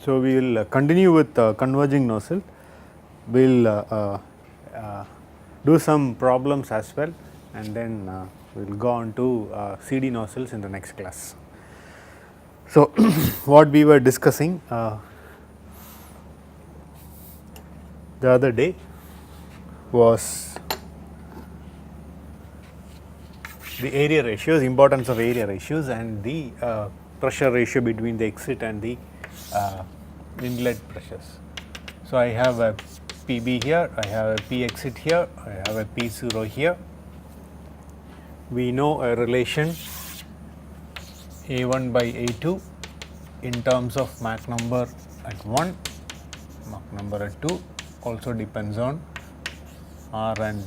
So, we will continue with converging nozzle. We will do some problems as well, and then we will go on to CD nozzles in the next class. So, what we were discussing the other day was the area ratios, importance of area ratios, and the pressure ratio between the exit and the inlet pressures. So, I have a PB here, I have a P exit here, I have a P0 here. We know a relation A1 by A2 in terms of Mach number at 1, Mach number at 2 also depends on R and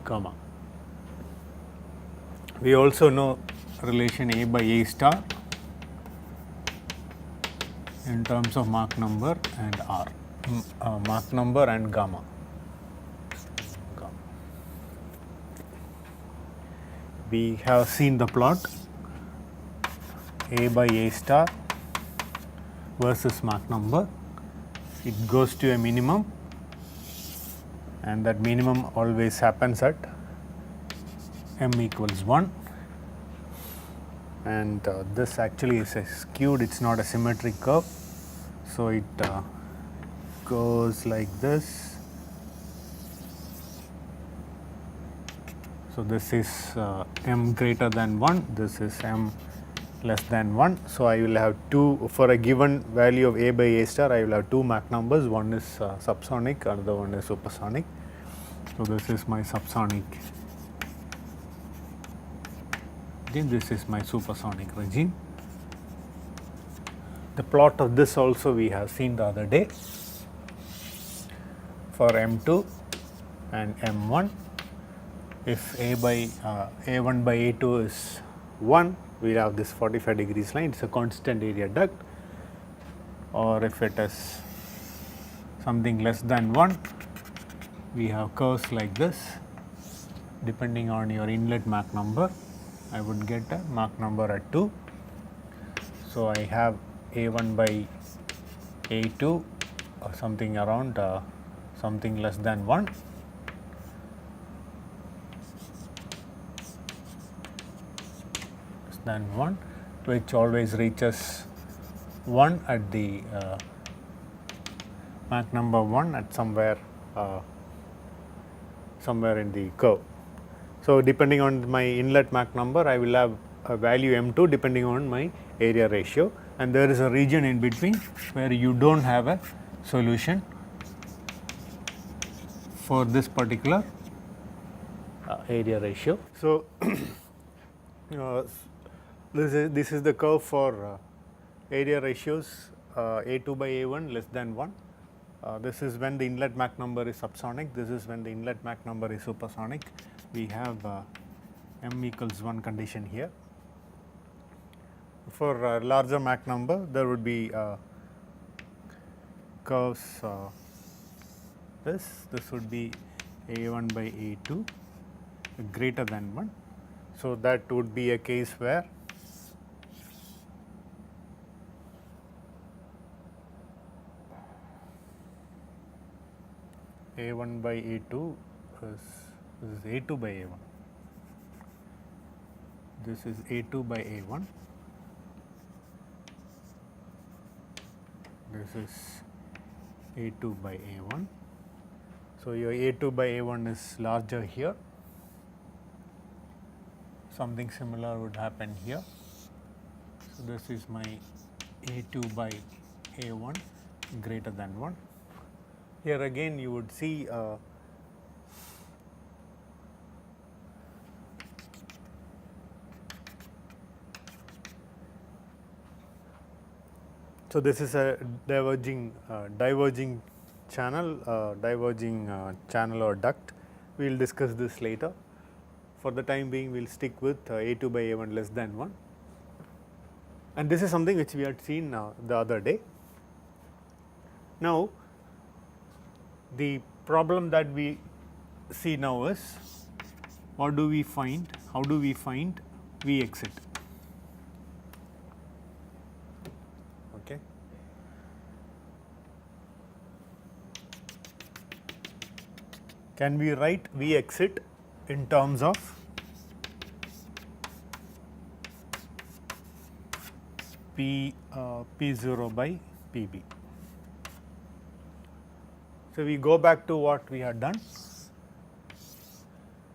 gamma. We also know relation A by A star in terms of Mach number and R, Mach number and gamma. We have seen the plot A by A star versus Mach number. It goes to a minimum, and that minimum always happens at m equals 1, and this actually is a skewed, it is not a symmetric curve. So, it goes like this. So, this is m greater than 1, this is m less than 1. So, I will have two, for a given value of A by A star, I will have two Mach numbers, one is subsonic, another one is supersonic. So, this is my subsonic regime, this is my supersonic regime. The plot of this also we have seen the other day for M2 and M1. If A1 by A2 is 1, we have this 45 degrees line, it is a constant area duct, or if it is something less than 1, we have curves like this. Depending on your inlet Mach number, I would get a Mach number at 2. So, I have A1 by A2 or something around something less than 1. Than 1, which always reaches 1 at the Mach number 1 at somewhere in the curve. So, depending on my inlet Mach number, I will have a value M2 depending on my area ratio, and there is a region in between where you do not have a solution for this particular area ratio. So, this is the curve for area ratios A2 by A1 less than 1. This is when the inlet Mach number is subsonic, this is when the inlet Mach number is supersonic. We have m equals 1 condition here. For larger Mach number, there would be curves this would be A1 by A2 greater than 1. So, that would be a case where A1 by A2 is A2 by A1. This is A2 by A1. This is A2 by A1. So, your A2 by A1 is larger here. Something similar would happen here. So, this is my A2 by A1 greater than 1. Here again you would see so this is a diverging channel, channel or duct. We will discuss this later. For the time being, we will stick with A2 by A1 less than 1, and this is something which we had seen the other day. Now, the problem that we see now is, what do we find? How do we find V exit? Okay. Can we write V exit in terms of P0 by Pb? So, we go back to what we had done.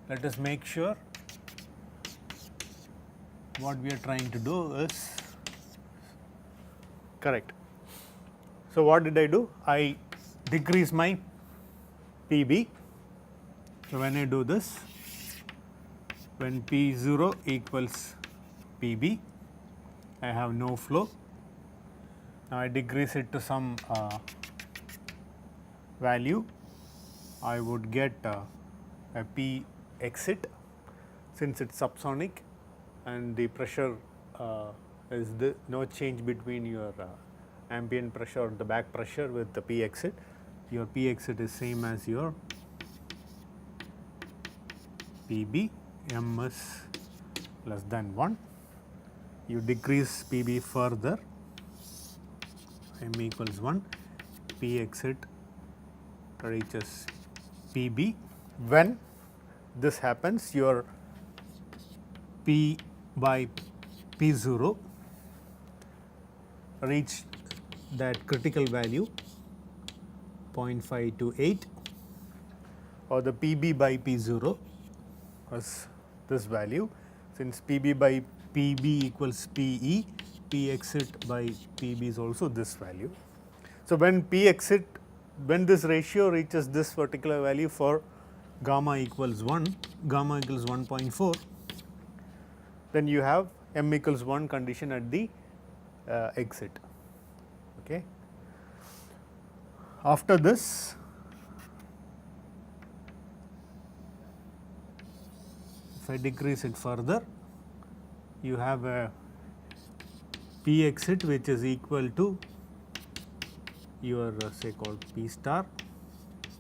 Let us make sure what we are trying to do is correct. So, what did I do? I decrease my Pb. So, when I do this, when P0 equals Pb, I have no flow. Now, I decrease it to some value, I would get a P exit, since it is subsonic and the pressure is no change between your ambient pressure or the back pressure with the P exit. Your P exit is same as your Pb, m is less than 1. You decrease Pb further, m equals 1, P exit reaches Pb. When this happens, your P by P0 reach that critical value 0.528, or the Pb by P0 was this value. Since Pb by Pb equals Pe, P exit by Pb is also this value. So, when P exit, when this ratio reaches this particular value for gamma equals 1, gamma equals 1.4, then you have m equals 1 condition at the exit. Okay. After this, if I decrease it further, you have a P exit which is equal to your say called P star,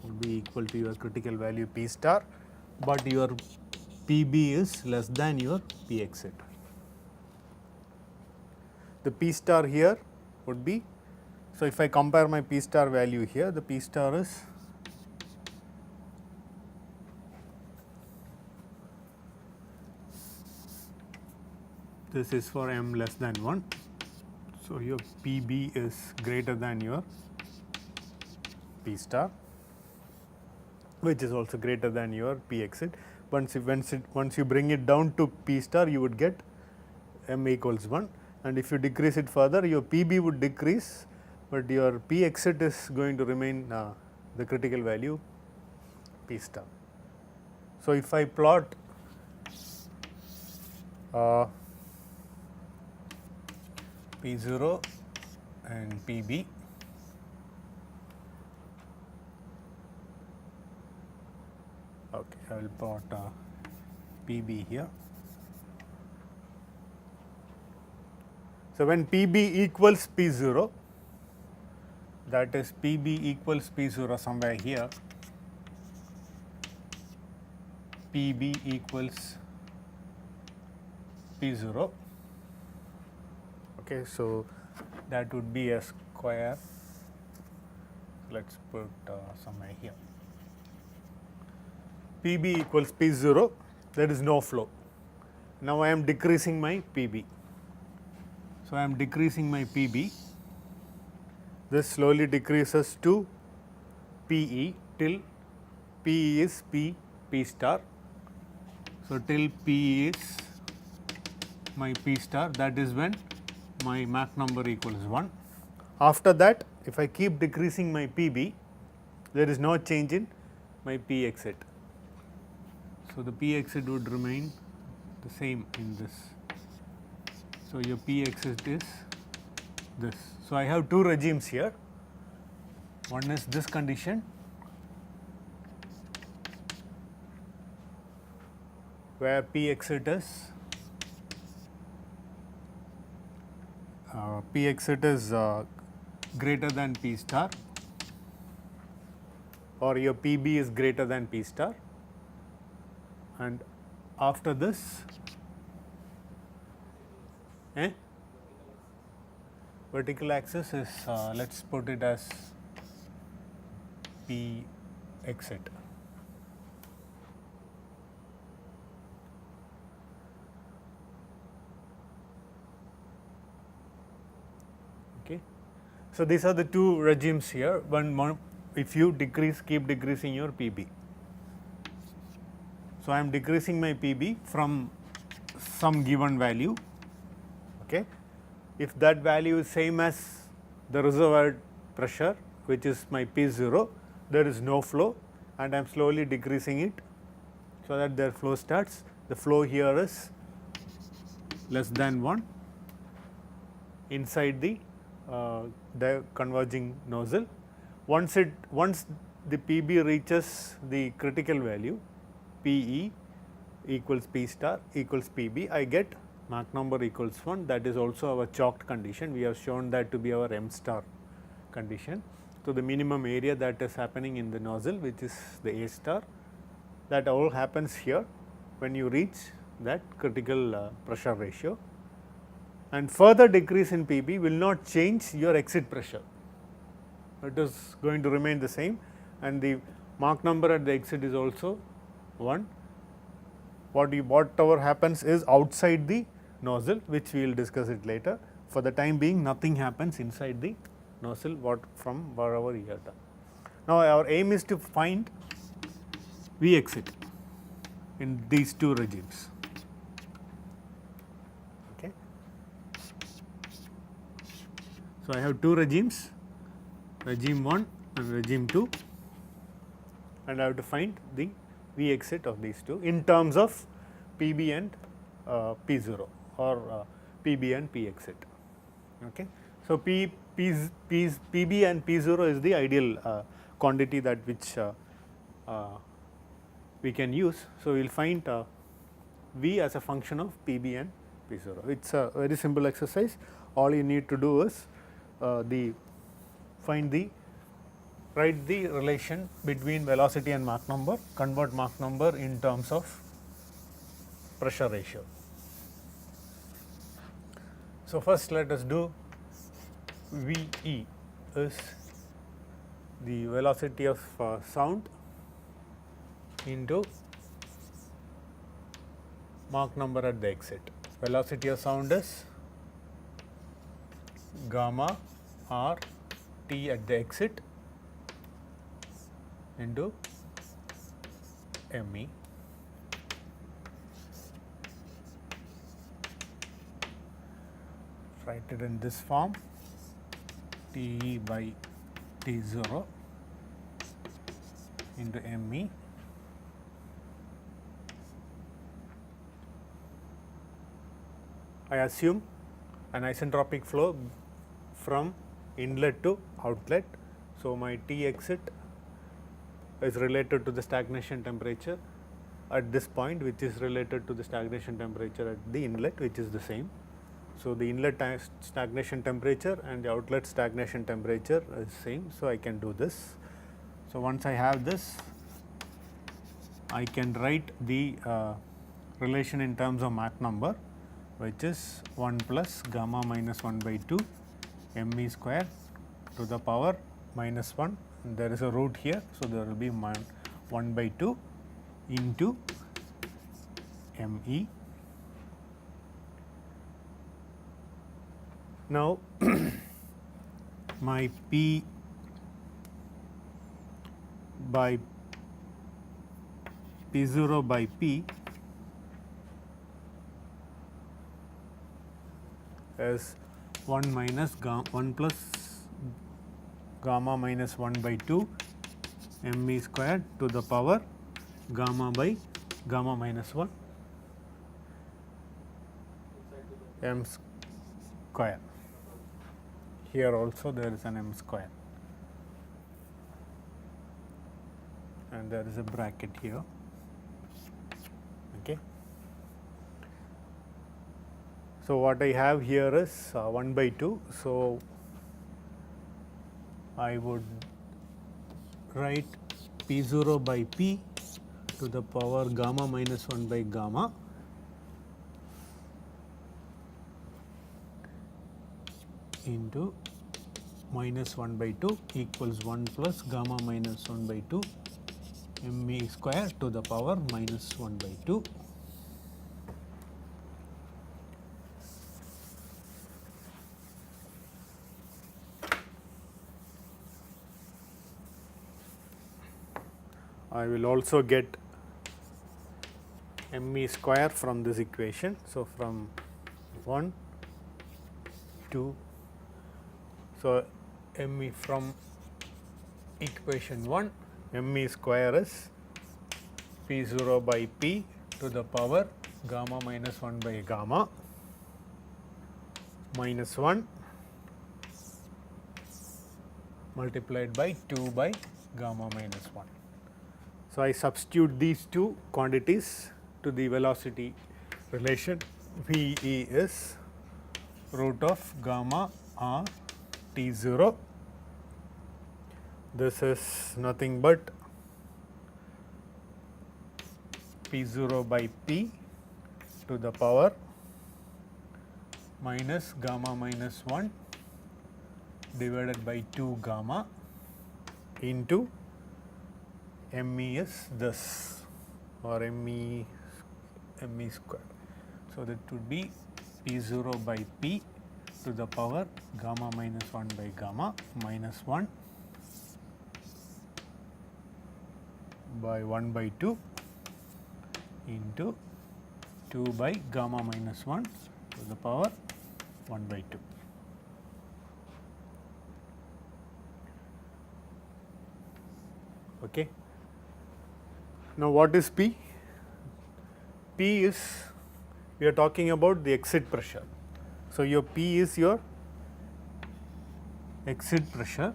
would be equal to your critical value P star, but your Pb is less than your P exit. The P star here would be, so if I compare my P star value here, the P star is this is for m less than 1. So, your Pb is greater than your P star, which is also greater than your P exit. Once you bring it down to P star, you would get m equals 1, and if you decrease it further, your Pb would decrease, but your P exit is going to remain the critical value P star. So, if I plot P0 and Pb, okay, I will plot Pb here. So, when Pb equals P0, that is Pb equals P0 somewhere here, Pb equals P0. Okay, so that would be a square. Let us put somewhere here. Pb equals P0, there is no flow. Now, I am decreasing my Pb. So, I am decreasing my Pb. This slowly decreases to Pe till Pe is P star. So, till P is my P star, that is when my Mach number equals 1. After that, if I keep decreasing my Pb, there is no change in my P exit. So, the P exit would remain the same in this. So, your P exit is this. So, I have two regimes here. One is this condition, where P exit is greater than P star, or your Pb is greater than P star, and after this vertical axis is let us put it as P exit. Okay. So, these are the two regimes here. One, if you decrease, keep decreasing your PB. So, I am decreasing my PB from some given value. Okay. If that value is same as the reservoir pressure, which is my P0, there is no flow, and I am slowly decreasing it, so that their flow starts. The flow here is less than 1 inside the converging nozzle. Once the PB reaches the critical value, PE equals P star equals PB, I get Mach number equals 1. That is also our chalked condition. We have shown that to be our M star condition. So, the minimum area that is happening in the nozzle, which is the A star, that all happens here when you reach that critical pressure ratio, and further decrease in PB will not change your exit pressure. It is going to remain the same, and the Mach number at the exit is also 1. Whatever happens is outside the nozzle, which we will discuss it later. For the time being, nothing happens inside the nozzle from wherever you are done. Now, our aim is to find V exit in these two regimes. Okay. So, I have two regimes, regime 1 and regime 2, and I have to find the V exit of these two in terms of PB and P0, or PB and P exit. Okay. So, PB and P0 is the ideal quantity that which we can use. So, we will find V as a function of PB and P0. It is a very simple exercise. All you need to do is write the relation between velocity and Mach number, convert Mach number in terms of pressure ratio. So, first let us do VE is the velocity of sound into Mach number at the exit. Velocity of sound is gamma r t at the exit into ME. Write it in this form, TE by T0 into ME. I assume an isentropic flow from inlet to outlet. So, my T exit is related to the stagnation temperature at this point, which is related to the stagnation temperature at the inlet, which is the same. So, the inlet stagnation temperature and the outlet stagnation temperature is same. So, I can do this. So, once I have this, I can write the relation in terms of Mach number, which is 1 plus gamma minus 1 by 2 ME square to the power minus 1, and there is a root here. So, there will be 1 by 2 into ME. Now, my P by P0 by P is 1 minus 1 plus gamma minus 1 by 2 ME squared to the power gamma by gamma minus 1 M square. Here also there is an M square, and there is a bracket here. Okay. So, what I have here is 1 by 2. So, I would write P0 by P to the power gamma minus 1 by gamma into minus 1 by 2 equals 1 plus gamma minus 1 by 2 me square to the power minus 1 by 2. I will also get me square from this equation. So, from 1 2, so me from equation 1 me square is p 0 by p to the power gamma minus 1 by gamma minus 1 multiplied by 2 by gamma minus 1. So, I substitute these two quantities to the velocity relation. V e is root of gamma r t 0. This is nothing but p 0 by p to the power minus gamma minus 1 divided by 2 gamma into me is this, or me square. So, that would be p 0 by p to the power gamma minus 1 by gamma minus 1 by 1 by 2 into 2 by gamma minus 1 to the power 1 by 2. Okay. Now, what is P? P is, we are talking about the exit pressure. So, your P is your exit pressure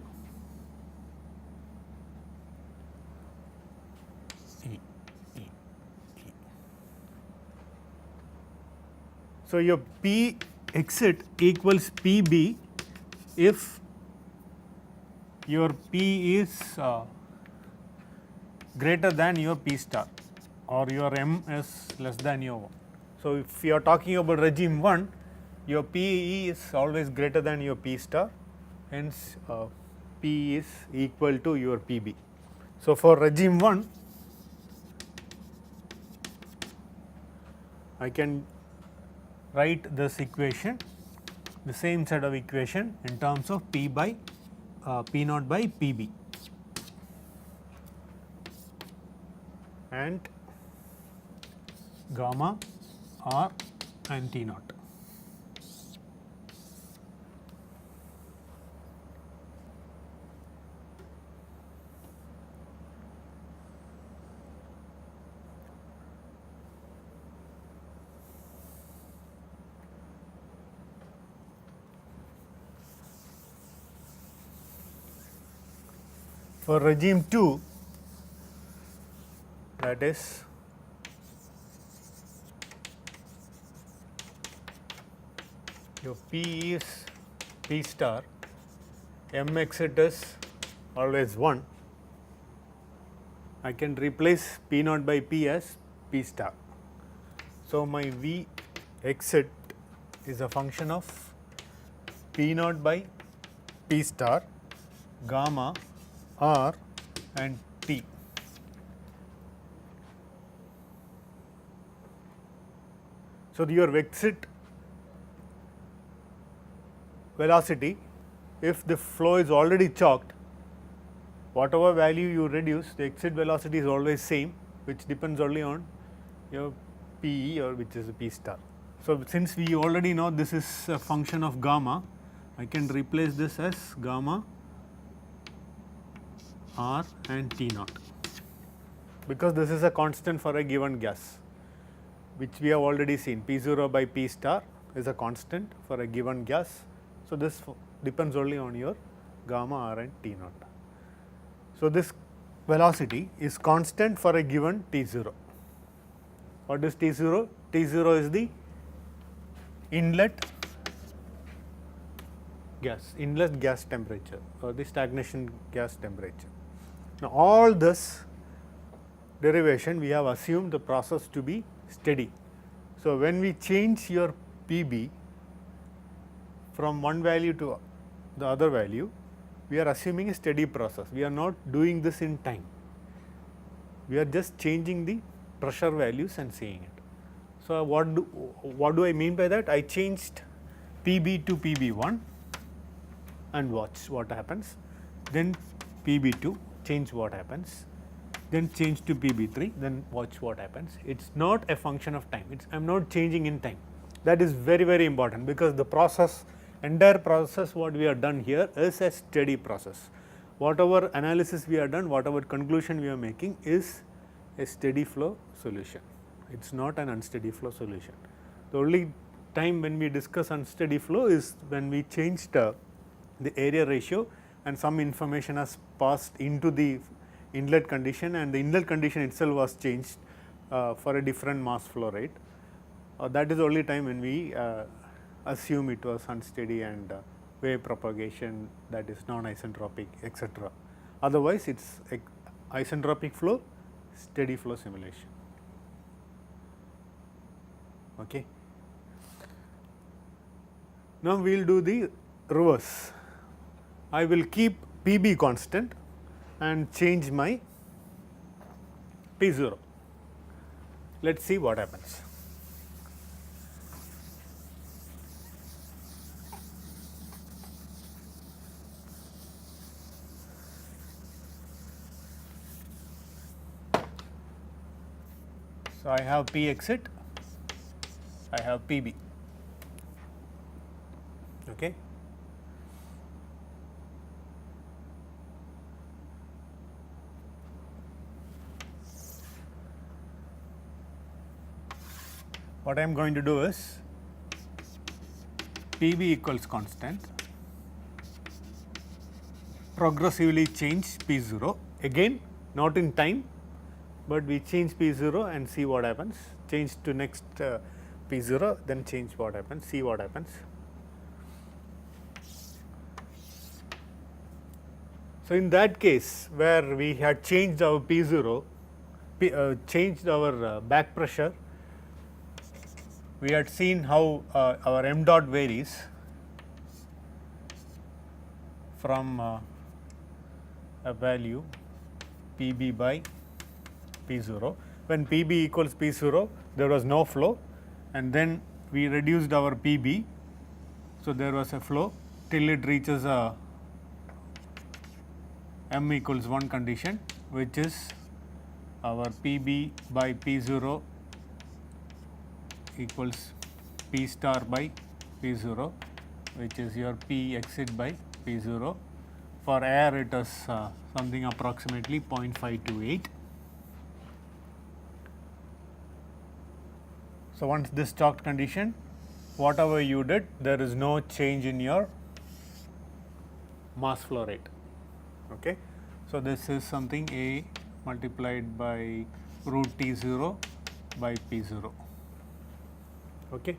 E. So, your P exit equals PB if your P is greater than your P star or your M is less than your 1. So, if you are talking about regime 1, your P is always greater than your P star, hence P is equal to your PB. So, for regime 1, I can write this equation, the same set of equation in terms of P by P naught by PB. And gamma r and T naught. For regime 2, that is your P is P star, M exit is always 1. I can replace P naught by P as P star. So, my V exit is a function of P naught by P star, gamma, R and T. So, your exit velocity, if the flow is already chalked, whatever value you reduce, the exit velocity is always same, which depends only on your PE, or which is P star. So, since we already know this is a function of gamma, I can replace this as gamma R and T naught, because this is a constant for a given gas, which we have already seen. P 0 by P star is a constant for a given gas. So, this depends only on your gamma R and T naught. So, this velocity is constant for a given T 0. What is T 0? T 0 is the inlet gas temperature, or the stagnation gas temperature. Now, all this derivation, we have assumed the process to be steady. So, when we change your PB from one value to the other value, we are assuming a steady process. We are not doing this in time. We are just changing the pressure values and seeing it. So, what do I mean by that? I changed PB to PB1 and watch what happens, then PB2, change what happens, then change to PB3, then watch what happens. It is not a function of time, I am not changing in time. That is very, very important, because the process, entire process what we have done here is a steady process. Whatever analysis we have done, whatever conclusion we are making is a steady flow solution. It is not an unsteady flow solution. The only time when we discuss unsteady flow is when we changed the area ratio and some information has passed into the inlet condition, and the inlet condition itself was changed for a different mass flow rate. That is the only time when we assume it was unsteady and wave propagation, that is non-isentropic, etc. Otherwise, it is isentropic flow, steady flow simulation. Okay. Now, we will do the reverse. I will keep PB constant and change my P0. Let us see what happens. So, I have P exit, I have PB. Okay. What I am going to do is PB equals constant, progressively change P0, again not in time, but we change P0 and see what happens, change to next P0, then change what happens, see what happens. So, in that case where we had changed our P0, changed our back pressure, we had seen how our m dot varies from a value PB by P0. When PB equals P0, there was no flow, and then we reduced our PB. So, there was a flow till it reaches a m equals 1 condition, which is our PB by P0 equals P star by P0, which is your P exit by P0. For air, it is something approximately 0.528. So, once this stocked condition, whatever you did, there is no change in your mass flow rate. Okay. So, this is something A multiplied by root T0 by P0. Okay.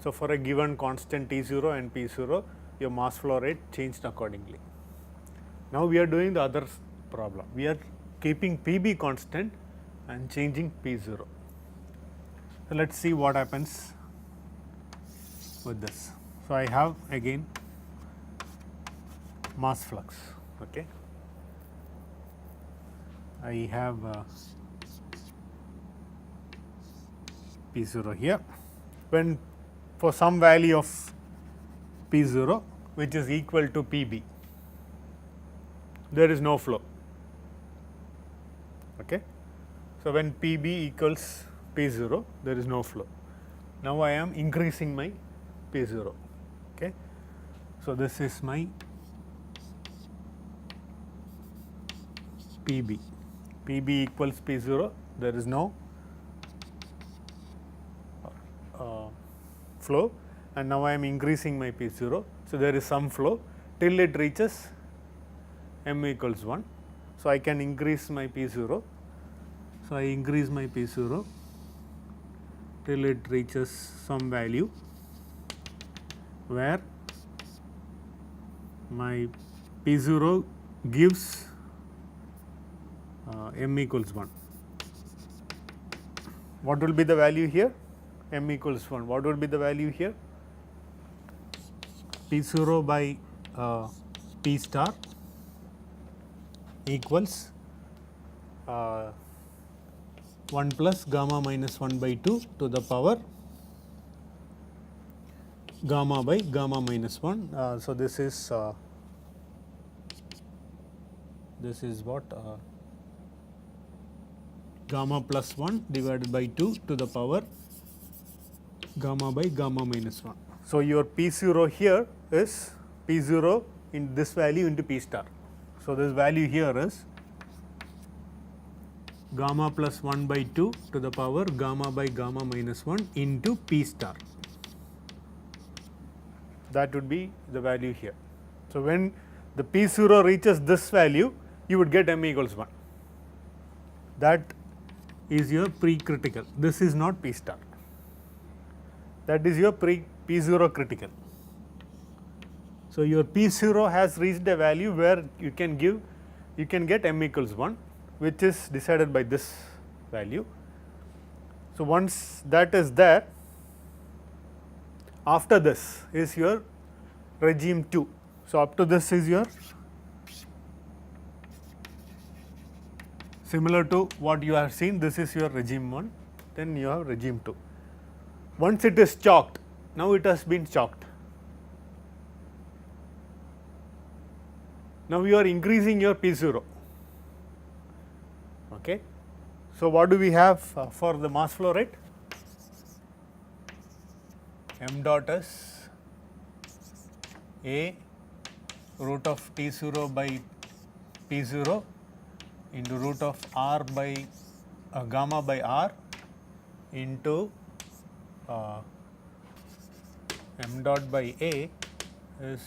So, for a given constant T0 and P0, your mass flow rate changed accordingly. Now, we are doing the other problem. We are keeping PB constant and changing P0. So, let us see what happens with this. So, I have again mass flux. Okay. I have P0 here. When for some value of P0 which is equal to PB, there is no flow. Okay. So, when PB equals P0, there is no flow. Now, I am increasing my P0. Okay. So, this is my PB. PB equals P0, there is no flow, and now I am increasing my P0. So, there is some flow till it reaches m equals 1. So, I can increase my P0. So, I increase my P0 till it reaches some value where my P0 gives m equals 1. What will be the value here? M equals 1. What would be the value here? P0 by P star equals 1 plus gamma minus 1 by 2 to the power gamma by gamma minus 1. So, this is what gamma plus 1 divided by 2 to the power gamma by gamma minus 1. So, your P0 here is P0 in this value into P star. So, this value here is gamma plus 1 by 2 to the power gamma by gamma minus 1 into P star. That would be the value here. So, when the P0 reaches this value, you would get m equals 1. That is your pre-critical. This is not P star. That is your P0 critical. So, your P0 has reached a value where you can get m equals 1, which is decided by this value. So, once that is there, after this is your regime 2. So, up to this is your similar to what you have seen, this is your regime 1, then you have regime 2. Once it is chalked, now it has been chalked. Now, you are increasing your P0. Okay. So, what do we have for the mass flow rate? M dot S A root of T0 by P0 into root of R by gamma by R into m dot by A is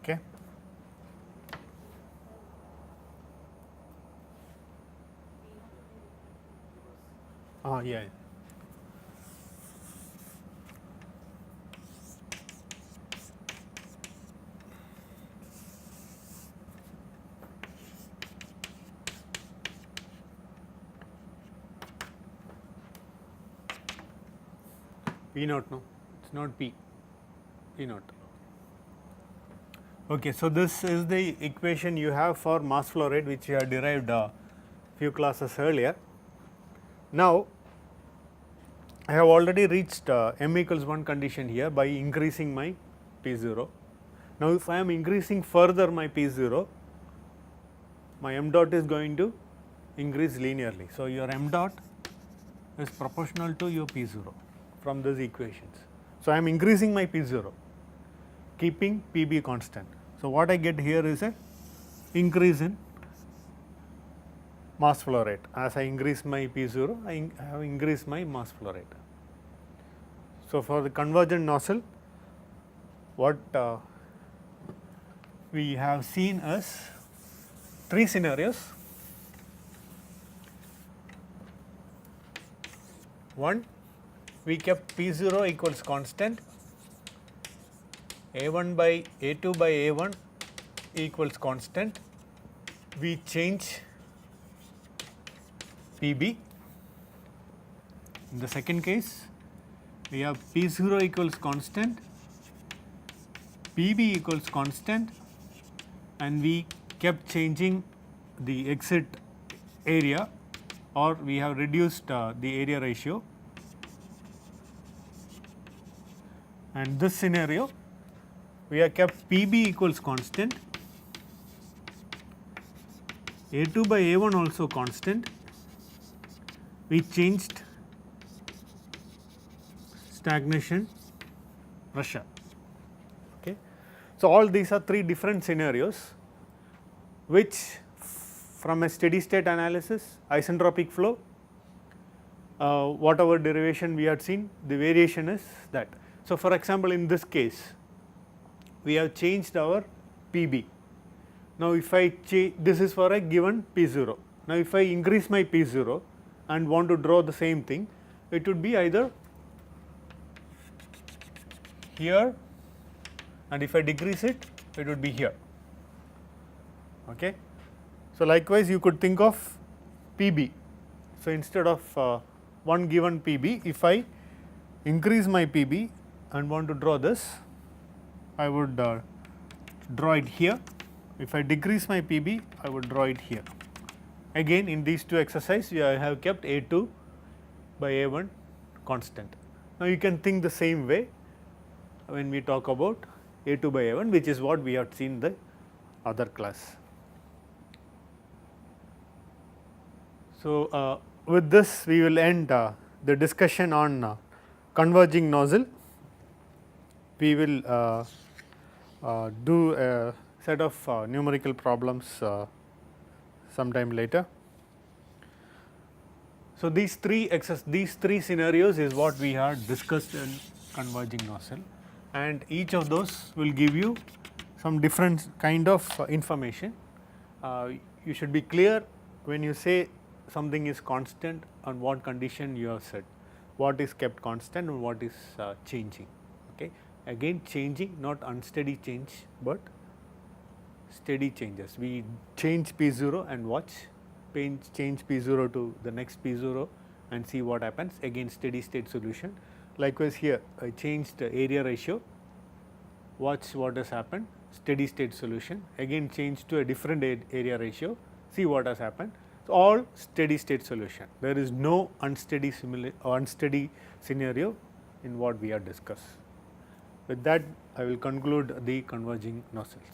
okay. Yeah. P naught, no, it is not P naught. Okay, so this is the equation you have for mass flow rate, which you have derived few classes earlier. Now, I have already reached m equals 1 condition here by increasing my P0. Now, if I am increasing further my P0, my m dot is going to increase linearly. So, your m dot is proportional to your P0 from these equations. So, I am increasing my P0, keeping Pb constant. So, what I get here is a increase in mass flow rate. As I increase my P0, I have increased my mass flow rate. So, for the convergent nozzle, what we have seen is 3 scenarios. One, we kept P0 equals constant, A1 by A2 by A1 equals constant. We change Pb. In the second case, we have P0 equals constant, Pb equals constant, and we kept changing the exit area, or we have reduced the area ratio. And this scenario, we have kept Pb equals constant, A2 by A1 also constant. We changed stagnation pressure. Okay. So, all these are 3 different scenarios, which from a steady state analysis, isentropic flow, whatever derivation we had seen, the variation is that. So, for example, in this case we have changed our PB. Now, if I change, this is for a given P0. Now, if I increase my P0 and want to draw the same thing, it would be either here, and if I decrease it, it would be here. Okay. So, likewise you could think of PB. So, instead of one given PB, if I increase my PB and want to draw this, I would draw it here. If I decrease my PB, I would draw it here. Again, in these two exercises, I have kept A2 by A1 constant. Now, you can think the same way when we talk about A2 by A1, which is what we have seen in the other class. So, with this we will end the discussion on converging nozzle. We will do a set of numerical problems sometime later. So, these three scenarios is what we had discussed in converging nozzle, and each of those will give you some different kind of information. You should be clear when you say something is constant, on what condition you have set, what is kept constant and what is changing. Okay. Again, changing, not unsteady change, but steady changes. We change P0 and watch, change P0 to the next P0 and see what happens, again steady state solution. Likewise, here I changed the area ratio, watch what has happened, steady state solution, again change to a different area ratio, see what has happened. So, all steady state solution. There is no unsteady scenario in what we have discussed. With that, I will conclude the converging nozzles.